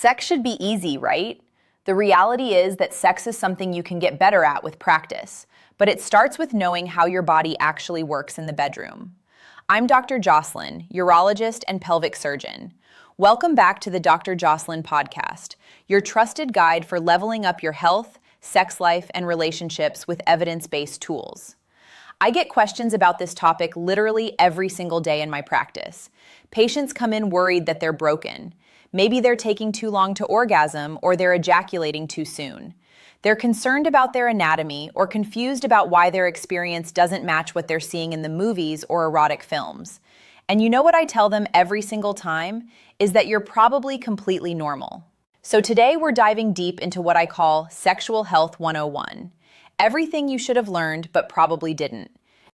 Sex should be easy, right? The reality is that sex is something you can get better at with practice, but it starts with knowing how your body actually works in the bedroom. I'm Dr. Jocelyn, urologist and pelvic surgeon. Welcome back to the Dr. Jocelyn podcast, your trusted guide for leveling up your health, sex life, and relationships with evidence-based tools. I get questions about this topic literally every single day in my practice. Patients come in worried that they're broken. Maybe they're taking too long to orgasm or they're ejaculating too soon. They're concerned about their anatomy or confused about why their experience doesn't match what they're seeing in the movies or erotic films. And you know what I tell them every single time? Is that you're probably completely normal. So today we're diving deep into what I call Sexual Health 101. Everything you should have learned but probably didn't.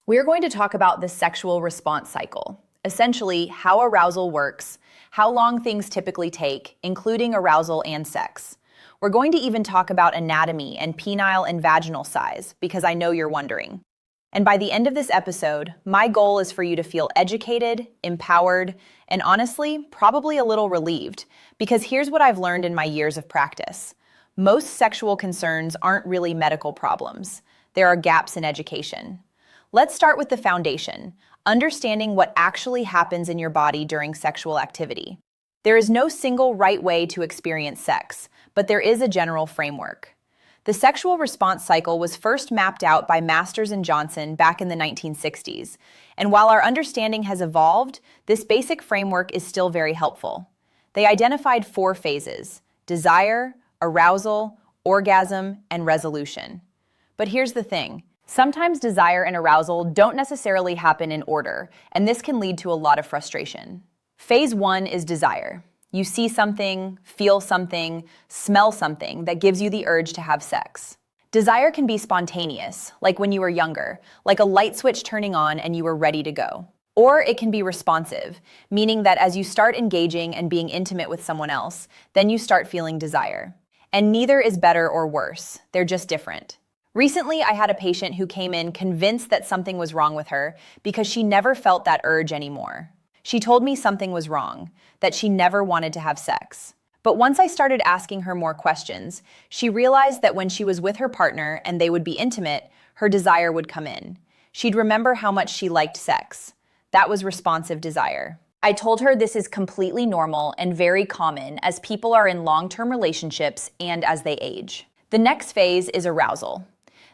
We're going to talk about the sexual response cycle, essentially how arousal works, how long things typically take, including arousal and sex. We're going to even talk about anatomy and penile and vaginal size, because I know you're wondering. And by the end of this episode, my goal is for you to feel educated, empowered, and honestly, probably a little relieved, because here's what I've learned in my years of practice. Most sexual concerns aren't really medical problems. There are gaps in education. Let's start with the foundation, understanding what actually happens in your body during sexual activity. There is no single right way to experience sex, but there is a general framework. The sexual response cycle was first mapped out by Masters and Johnson back in the 1960s, and while our understanding has evolved, this basic framework is still very helpful. They identified 4 phases: desire, arousal, orgasm, and resolution. But here's the thing. Sometimes desire and arousal don't necessarily happen in order, and this can lead to a lot of frustration. Phase 1 is desire. You see something, feel something, smell something that gives you the urge to have sex. Desire can be spontaneous, like when you were younger, like a light switch turning on and you were ready to go. Or it can be responsive, meaning that as you start engaging and being intimate with someone else, then you start feeling desire. And neither is better or worse, they're just different. Recently, I had a patient who came in convinced that something was wrong with her because she never felt that urge anymore. She told me something was wrong, that she never wanted to have sex. But once I started asking her more questions, she realized that when she was with her partner and they would be intimate, her desire would come in. She'd remember how much she liked sex. That was responsive desire. I told her this is completely normal and very common as people are in long-term relationships and as they age. The next phase is arousal.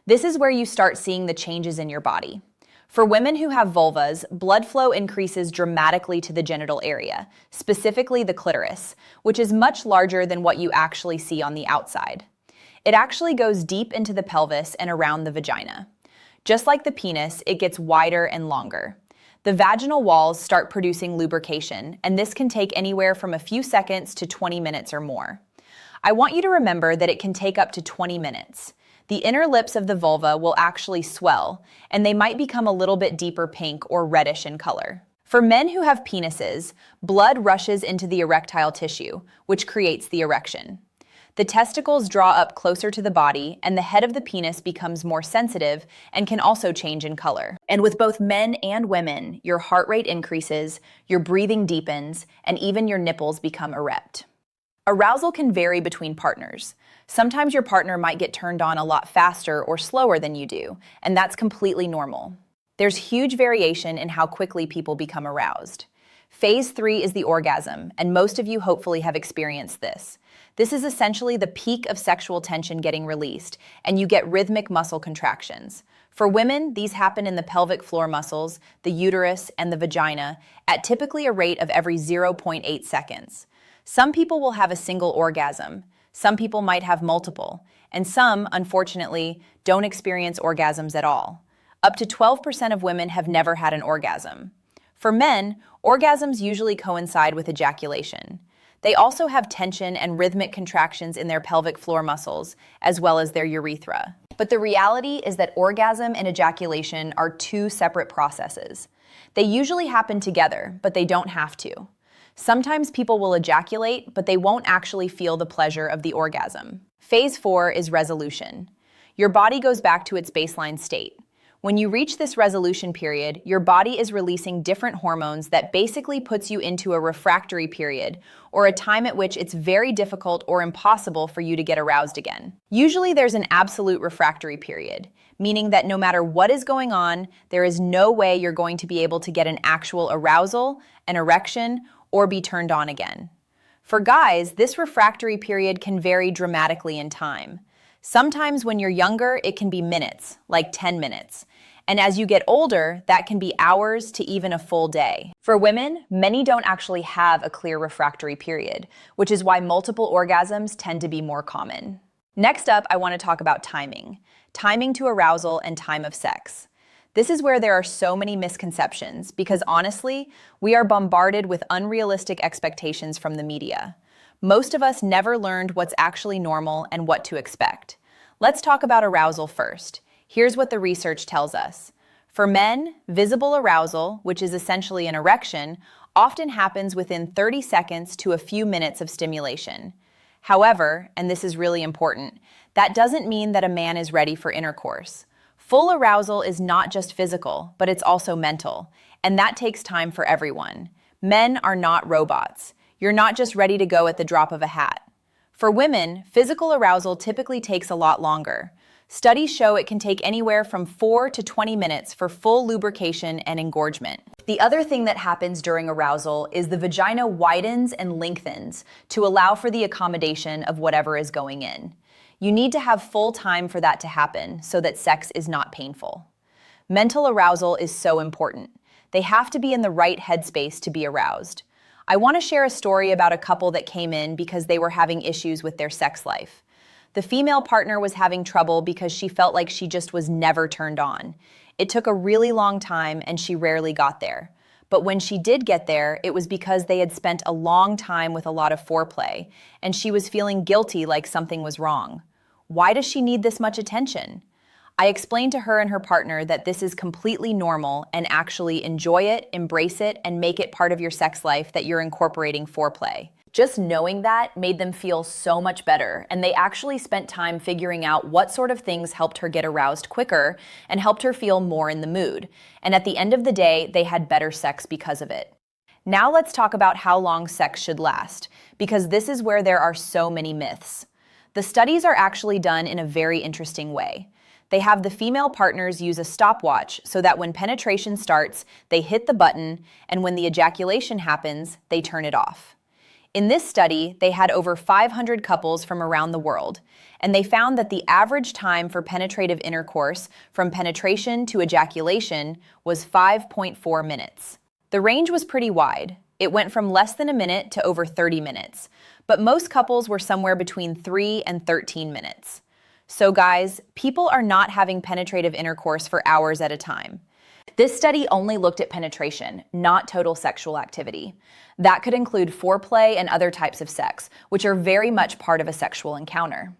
This is where you start seeing the changes in your body. For women who have vulvas, blood flow increases dramatically to the genital area, specifically the clitoris, which is much larger than what you actually see on the outside. It actually goes deep into the pelvis and around the vagina. Just like the penis, it gets wider and longer. The vaginal walls start producing lubrication, and this can take anywhere from a few seconds to 20 minutes or more. I want you to remember that it can take up to 20 minutes. The inner lips of the vulva will actually swell, and they might become a little bit deeper pink or reddish in color. For men who have penises, blood rushes into the erectile tissue, which creates the erection. The testicles draw up closer to the body, and the head of the penis becomes more sensitive and can also change in color. And with both men and women, your heart rate increases, your breathing deepens, and even your nipples become erect. Arousal can vary between partners. Sometimes your partner might get turned on a lot faster or slower than you do, and that's completely normal. There's huge variation in how quickly people become aroused. Phase 3 is the orgasm, and most of you hopefully have experienced this. This is essentially the peak of sexual tension getting released, and you get rhythmic muscle contractions. For women, these happen in the pelvic floor muscles, the uterus, and the vagina at typically a rate of every 0.8 seconds. Some people will have a single orgasm. Some people might have multiple, and some, unfortunately, don't experience orgasms at all. Up to 12% of women have never had an orgasm. For men, orgasms usually coincide with ejaculation. They also have tension and rhythmic contractions in their pelvic floor muscles, as well as their urethra. But the reality is that orgasm and ejaculation are 2 separate processes. They usually happen together, but they don't have to. Sometimes people will ejaculate, but they won't actually feel the pleasure of the orgasm. Phase 4 is resolution. Your body goes back to its baseline state. When you reach this resolution period, your body is releasing different hormones that basically puts you into a refractory period, or a time at which it's very difficult or impossible for you to get aroused again. Usually there's an absolute refractory period, meaning that no matter what is going on, there is no way you're going to be able to get an actual arousal, an erection, or be turned on again. For guys, this refractory period can vary dramatically in time. Sometimes when you're younger, it can be minutes, like 10 minutes. And as you get older, that can be hours to even a full day. For women, many don't actually have a clear refractory period, which is why multiple orgasms tend to be more common. Next up, I want to talk about timing. Timing to arousal and time of sex. This is where there are so many misconceptions because honestly, we are bombarded with unrealistic expectations from the media. Most of us never learned what's actually normal and what to expect. Let's talk about arousal first. Here's what the research tells us. For men, visible arousal, which is essentially an erection, often happens within 30 seconds to a few minutes of stimulation. However, and this is really important, that doesn't mean that a man is ready for intercourse. Full arousal is not just physical, but it's also mental, and that takes time for everyone. Men are not robots. You're not just ready to go at the drop of a hat. For women, physical arousal typically takes a lot longer. Studies show it can take anywhere from 4 to 20 minutes for full lubrication and engorgement. The other thing that happens during arousal is the vagina widens and lengthens to allow for the accommodation of whatever is going in. You need to have full time for that to happen so that sex is not painful. Mental arousal is so important. They have to be in the right headspace to be aroused. I want to share a story about a couple that came in because they were having issues with their sex life. The female partner was having trouble because she felt like she just was never turned on. It took a really long time and she rarely got there. But when she did get there, it was because they had spent a long time with a lot of foreplay, and she was feeling guilty like something was wrong. Why does she need this much attention? I explained to her and her partner that this is completely normal and actually enjoy it, embrace it, and make it part of your sex life that you're incorporating foreplay. Just knowing that made them feel so much better, and they actually spent time figuring out what sort of things helped her get aroused quicker and helped her feel more in the mood. And at the end of the day, they had better sex because of it. Now let's talk about how long sex should last, because this is where there are so many myths. The studies are actually done in a very interesting way. They have the female partners use a stopwatch so that when penetration starts, they hit the button, and when the ejaculation happens, they turn it off. In this study, they had over 500 couples from around the world, and they found that the average time for penetrative intercourse from penetration to ejaculation was 5.4 minutes. The range was pretty wide. It went from less than a minute to over 30 minutes, but most couples were somewhere between 3 and 13 minutes. So guys, people are not having penetrative intercourse for hours at a time. This study only looked at penetration, not total sexual activity. That could include foreplay and other types of sex, which are very much part of a sexual encounter.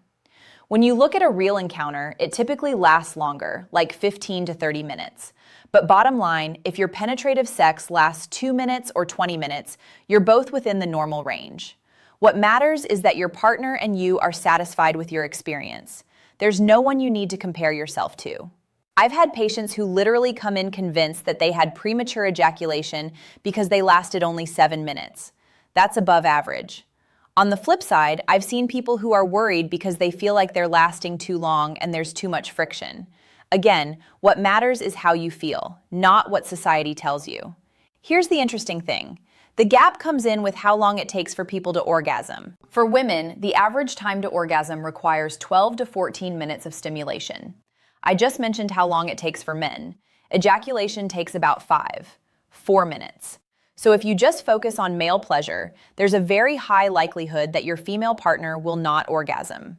When you look at a real encounter, it typically lasts longer, like 15 to 30 minutes. But bottom line, if your penetrative sex lasts 2 minutes or 20 minutes, you're both within the normal range. What matters is that your partner and you are satisfied with your experience. There's no one you need to compare yourself to. I've had patients who literally come in convinced that they had premature ejaculation because they lasted only 7 minutes. That's above average. On the flip side, I've seen people who are worried because they feel like they're lasting too long and there's too much friction. Again, what matters is how you feel, not what society tells you. Here's the interesting thing. The gap comes in with how long it takes for people to orgasm. For women, the average time to orgasm requires 12 to 14 minutes of stimulation. I just mentioned how long it takes for men. Ejaculation takes about 4 minutes. So if you just focus on male pleasure, there's a very high likelihood that your female partner will not orgasm.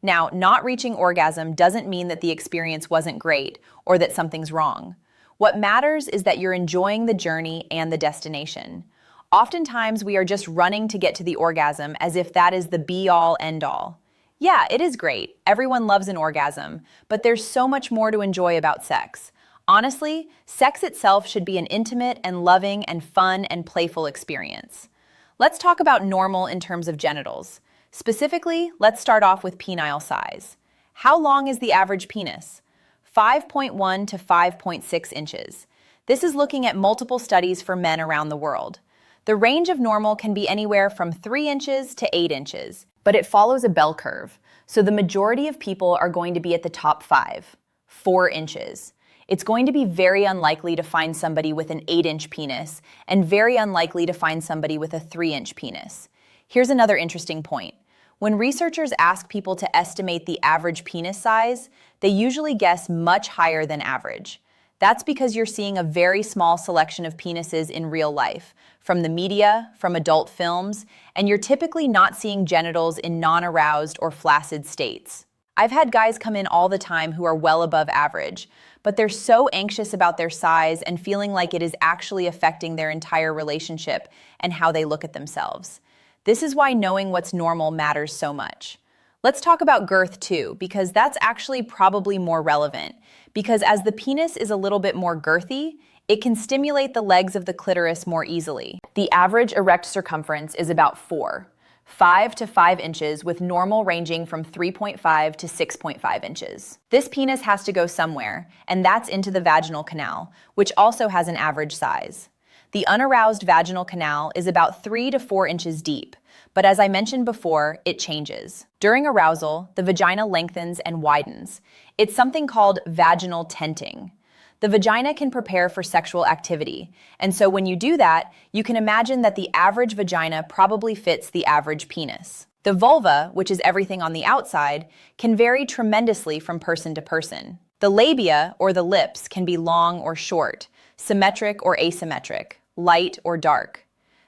Now, not reaching orgasm doesn't mean that the experience wasn't great or that something's wrong. What matters is that you're enjoying the journey and the destination. Oftentimes, we are just running to get to the orgasm as if that is the be-all, end-all. Yeah, it is great. Everyone loves an orgasm, but there's so much more to enjoy about sex. Honestly, sex itself should be an intimate and loving and fun and playful experience. Let's talk about normal in terms of genitals. Specifically, let's start off with penile size. How long is the average penis? 5.1 to 5.6 inches. This is looking at multiple studies for men around the world. The range of normal can be anywhere from 3 inches to 8 inches, but it follows a bell curve, so the majority of people are going to be at the top 5, 4 inches. It's going to be very unlikely to find somebody with an 8-inch penis, and very unlikely to find somebody with a 3-inch penis. Here's another interesting point. When researchers ask people to estimate the average penis size, they usually guess much higher than average. That's because you're seeing a very small selection of penises in real life, from the media, from adult films, and you're typically not seeing genitals in non-aroused or flaccid states. I've had guys come in all the time who are well above average, but they're so anxious about their size and feeling like it is actually affecting their entire relationship and how they look at themselves. This is why knowing what's normal matters so much. Let's talk about girth too, because that's actually probably more relevant. Because as the penis is a little bit more girthy, it can stimulate the legs of the clitoris more easily. The average erect circumference is about 5 to 5 inches, with normal ranging from 3.5 to 6.5 inches. This penis has to go somewhere, and that's into the vaginal canal, which also has an average size. The unaroused vaginal canal is about 3 to 4 inches deep, but as I mentioned before, it changes. During arousal, the vagina lengthens and widens. It's something called vaginal tenting. The vagina can prepare for sexual activity, and so when you do that, you can imagine that the average vagina probably fits the average penis. The vulva, which is everything on the outside, can vary tremendously from person to person. The labia, or the lips, can be long or short, symmetric or asymmetric, light or dark.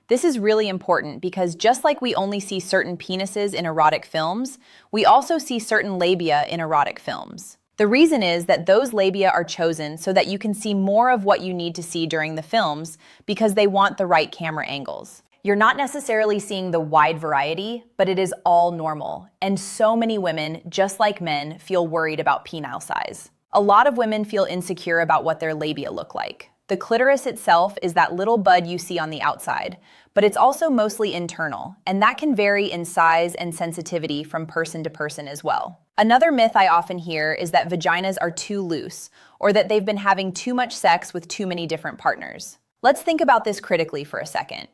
This is really important because just like we only see certain penises in erotic films, we also see certain labia in erotic films. The reason is that those labia are chosen so that you can see more of what you need to see during the films because they want the right camera angles. You're not necessarily seeing the wide variety, but it is all normal. And so many women, just like men, feel worried about penile size. A lot of women feel insecure about what their labia look like. The clitoris itself is that little bud you see on the outside, but it's also mostly internal, and that can vary in size and sensitivity from person to person as well. Another myth I often hear is that vaginas are too loose, or that they've been having too much sex with too many different partners. Let's think about this critically for a second.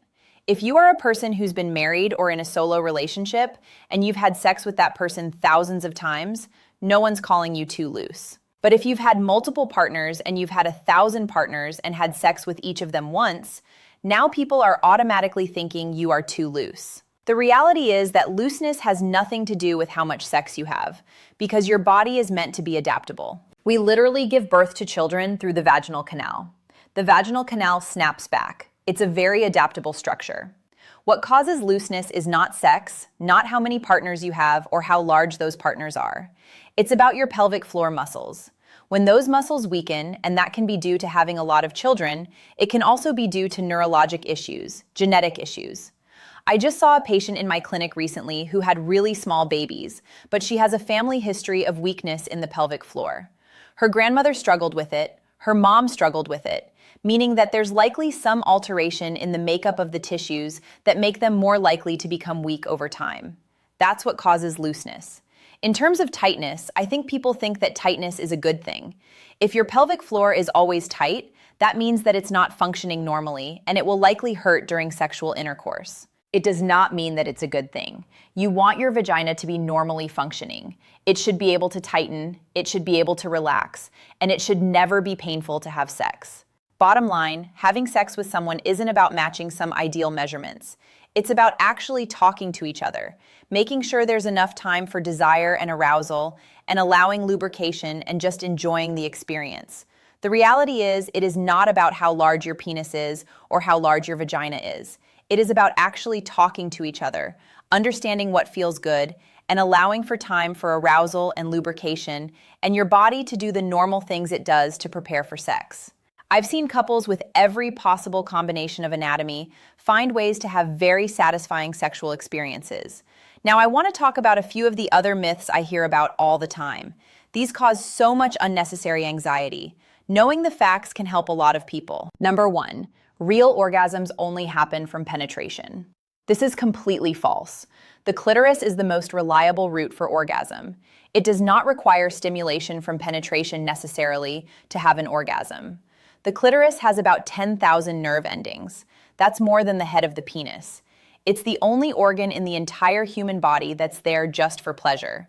If you are a person who's been married or in a solo relationship, and you've had sex with that person thousands of times, no one's calling you too loose. But if you've had multiple partners and you've had 1,000 partners and had sex with each of them once, now people are automatically thinking you are too loose. The reality is that looseness has nothing to do with how much sex you have, because your body is meant to be adaptable. We literally give birth to children through the vaginal canal. The vaginal canal snaps back. It's a very adaptable structure. What causes looseness is not sex, not how many partners you have, or how large those partners are. It's about your pelvic floor muscles. When those muscles weaken, and that can be due to having a lot of children, it can also be due to neurologic issues, genetic issues. I just saw a patient in my clinic recently who had really small babies, but she has a family history of weakness in the pelvic floor. Her grandmother struggled with it, her mom struggled with it, meaning that there's likely some alteration in the makeup of the tissues that make them more likely to become weak over time. That's what causes looseness. In terms of tightness, I think people think that tightness is a good thing. If your pelvic floor is always tight, that means that it's not functioning normally, and it will likely hurt during sexual intercourse. It does not mean that it's a good thing. You want your vagina to be normally functioning. It should be able to tighten, it should be able to relax, and it should never be painful to have sex. Bottom line, having sex with someone isn't about matching some ideal measurements. It's about actually talking to each other, making sure there's enough time for desire and arousal, and allowing lubrication and just enjoying the experience. The reality is, it is not about how large your penis is or how large your vagina is. It is about actually talking to each other, understanding what feels good, and allowing for time for arousal and lubrication, and your body to do the normal things it does to prepare for sex. I've seen couples with every possible combination of anatomy find ways to have very satisfying sexual experiences. Now, I want to talk about a few of the other myths I hear about all the time. These cause so much unnecessary anxiety. Knowing the facts can help a lot of people. Number 1, real orgasms only happen from penetration. This is completely false. The clitoris is the most reliable route for orgasm. It does not require stimulation from penetration necessarily to have an orgasm. The clitoris has about 10,000 nerve endings. That's more than the head of the penis. It's the only organ in the entire human body that's there just for pleasure.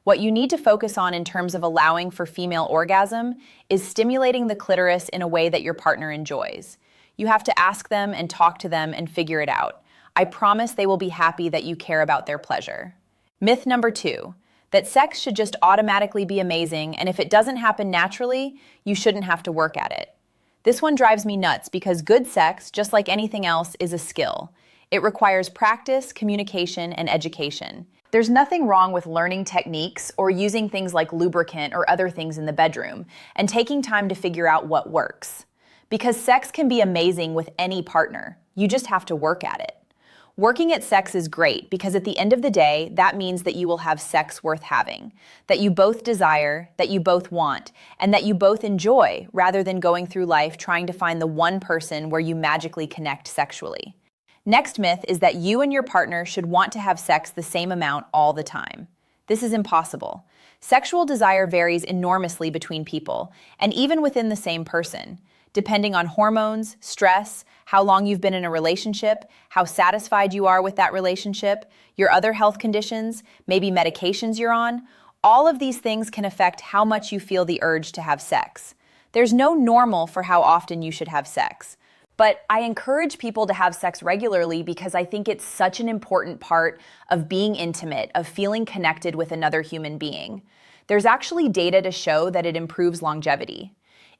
What you need to focus on in terms of allowing for female orgasm is stimulating the clitoris in a way that your partner enjoys. You have to ask them and talk to them and figure it out. I promise they will be happy that you care about their pleasure. Myth number 2, that sex should just automatically be amazing, and if it doesn't happen naturally, you shouldn't have to work at it. This one drives me nuts because good sex, just like anything else, is a skill. It requires practice, communication, and education. There's nothing wrong with learning techniques or using things like lubricant or other things in the bedroom and taking time to figure out what works. Because sex can be amazing with any partner. You just have to work at it. Working at sex is great because at the end of the day, that means that you will have sex worth having, that you both desire, that you both want, and that you both enjoy, rather than going through life trying to find the one person where you magically connect sexually. Next myth is that you and your partner should want to have sex the same amount all the time. This is impossible. Sexual desire varies enormously between people, and even within the same person, depending on hormones, stress, how long you've been in a relationship, how satisfied you are with that relationship, your other health conditions, maybe medications you're on. All of these things can affect how much you feel the urge to have sex. There's no normal for how often you should have sex. But I encourage people to have sex regularly because I think it's such an important part of being intimate, of feeling connected with another human being. There's actually data to show that it improves longevity.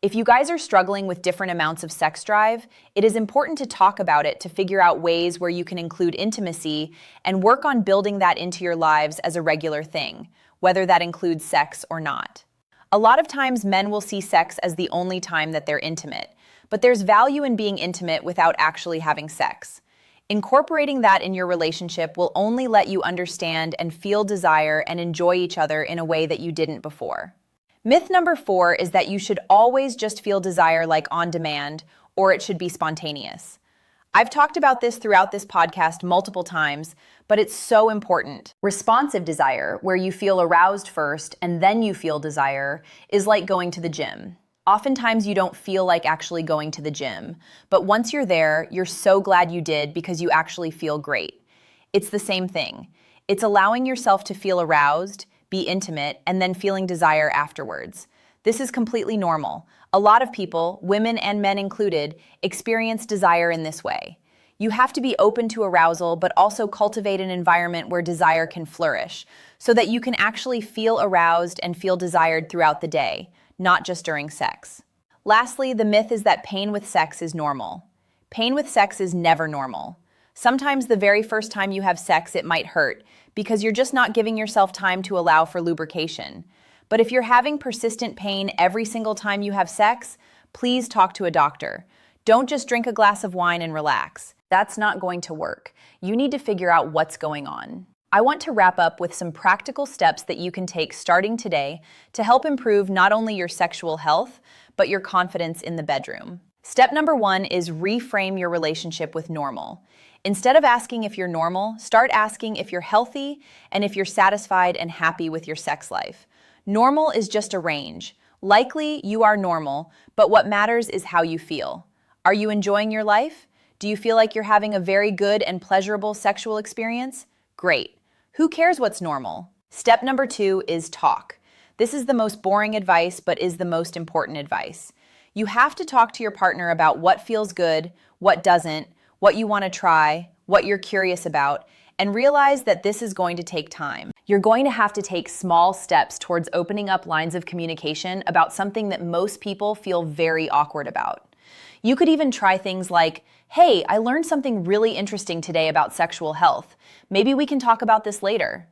If you guys are struggling with different amounts of sex drive, it is important to talk about it to figure out ways where you can include intimacy and work on building that into your lives as a regular thing, whether that includes sex or not. A lot of times men will see sex as the only time that they're intimate, but there's value in being intimate without actually having sex. Incorporating that in your relationship will only let you understand and feel desire and enjoy each other in a way that you didn't before. Myth number 4 is that you should always just feel desire like on demand, or it should be spontaneous. I've talked about this throughout this podcast multiple times, but it's so important. Responsive desire, where you feel aroused first and then you feel desire, is like going to the gym. Oftentimes you don't feel like actually going to the gym, but once you're there, you're so glad you did because you actually feel great. It's the same thing. It's allowing yourself to feel aroused, be intimate, and then feeling desire afterwards. This is completely normal. A lot of people, women and men included, experience desire in this way. You have to be open to arousal, but also cultivate an environment where desire can flourish, so that you can actually feel aroused and feel desired throughout the day, not just during sex. Lastly, the myth is that pain with sex is normal. Pain with sex is never normal. Sometimes the very first time you have sex, it might hurt, because you're just not giving yourself time to allow for lubrication. But if you're having persistent pain every single time you have sex, please talk to a doctor. Don't just drink a glass of wine and relax. That's not going to work. You need to figure out what's going on. I want to wrap up with some practical steps that you can take starting today to help improve not only your sexual health, but your confidence in the bedroom. Step number 1 is reframe your relationship with normal. Instead of asking if you're normal, start asking if you're healthy and if you're satisfied and happy with your sex life. Normal is just a range. Likely you are normal, but what matters is how you feel. Are you enjoying your life? Do you feel like you're having a very good and pleasurable sexual experience? Great. Who cares what's normal? Step number 2 is talk. This is the most boring advice, but is the most important advice. You have to talk to your partner about what feels good, what doesn't, what you want to try, what you're curious about, and realize that this is going to take time. You're going to have to take small steps towards opening up lines of communication about something that most people feel very awkward about. You could even try things like, "Hey, I learned something really interesting today about sexual health. Maybe we can talk about this later."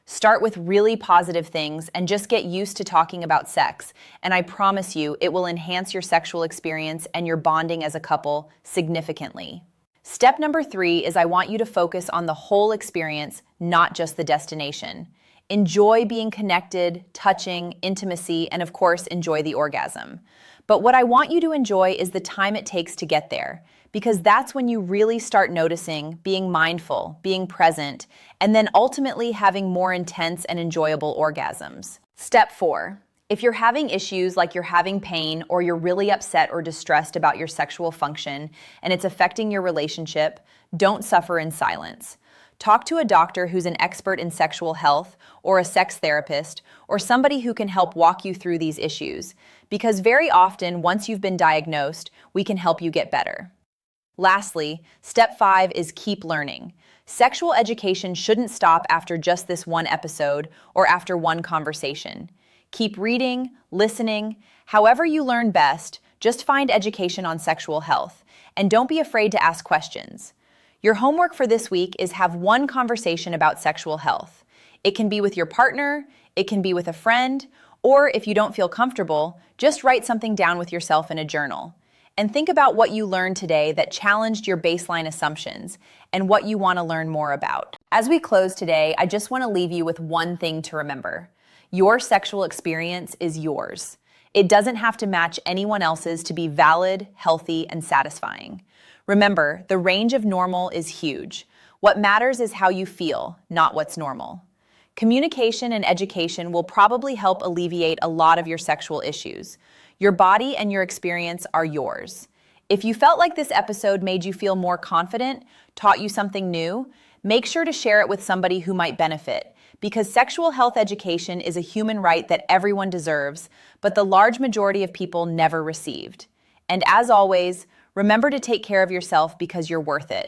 Start with really positive things and just get used to talking about sex, and I promise you it will enhance your sexual experience and your bonding as a couple significantly. Step number 3 is I want you to focus on the whole experience, not just the destination. Enjoy being connected, touching, intimacy, and of course, enjoy the orgasm. But what I want you to enjoy is the time it takes to get there, because that's when you really start noticing, being mindful, being present, and then ultimately having more intense and enjoyable orgasms. Step 4. If you're having issues like you're having pain or you're really upset or distressed about your sexual function and it's affecting your relationship, don't suffer in silence. Talk to a doctor who's an expert in sexual health or a sex therapist or somebody who can help walk you through these issues, because very often, once you've been diagnosed, we can help you get better. Lastly, step 5 is keep learning. Sexual education shouldn't stop after just this one episode or after one conversation. Keep reading, listening, however you learn best, just find education on sexual health, and don't be afraid to ask questions. Your homework for this week is have one conversation about sexual health. It can be with your partner, it can be with a friend, or if you don't feel comfortable, just write something down with yourself in a journal. And think about what you learned today that challenged your baseline assumptions and what you want to learn more about. As we close today, I just want to leave you with one thing to remember. Your sexual experience is yours. It doesn't have to match anyone else's to be valid, healthy, and satisfying. Remember, the range of normal is huge. What matters is how you feel, not what's normal. Communication and education will probably help alleviate a lot of your sexual issues. Your body and your experience are yours. If you felt like this episode made you feel more confident, taught you something new, make sure to share it with somebody who might benefit, because sexual health education is a human right that everyone deserves, but the large majority of people never received. And as always, remember to take care of yourself because you're worth it.